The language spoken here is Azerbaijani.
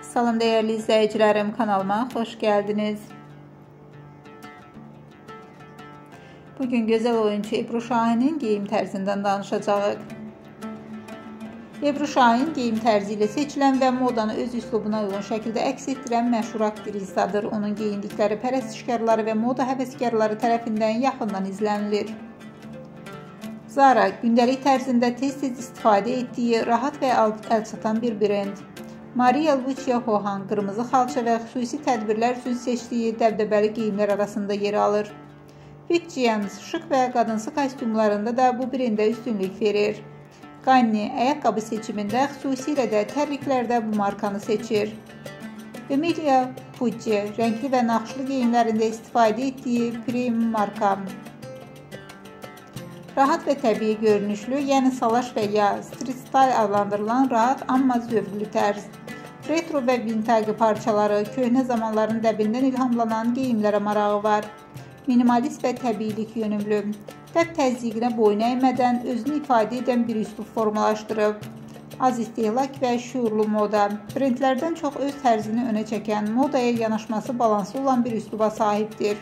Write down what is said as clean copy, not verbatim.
Salam değerli izləyicilərim, kanalıma xoş gəldiniz. Bugün gözəl oyuncu Ebru Şahin'in geyim tərzindən danışacağıq. Ebru Şahin geyim tərzi ilə seçilən və modanı öz üslubuna uyğun şəkildə əks etdirən məşhur aktrisadır. Onun geyindikləri pərəstişkarları və moda həvəskarları tərəfindən yaxından izlənilir. Zara gündəlik tərzində tez-tez istifadə etdiyi rahat və əlçatan bir brend. Maria Lucia Hohan qırmızı xalça və xüsusi tədbirlər üçün seçdiyi dəbdəbəli geyimlər arasında yer alır. Vic James şık və qadınsı kostyumlarında da bu brendə üstünlük verir. Ganni ayaqqabı seçimində xüsusilə də tərliklərdə bu markanı seçir. Emilia Pucci rəngli və naxışlı geyimlərində istifadə etdiyi Prim marka. Rahat və təbii görünüşlü, yəni salaş və ya street style adlandırılan rahat, amma zövqlü tərz. Retro və vintage parçaları, köhnə zamanların dəbindən ilhamlanan geyimlərə marağı var. Minimalist və təbiilik yönümlü. Dəb təzyiqinə boyun əymədən özünü ifadə edən bir üslub formalaşdırıb. Az istehlak və şüurlu moda. Brendlərdən çox öz tərzini önə çəkən, modaya yanaşması balanslı olan bir üsluba sahibdir.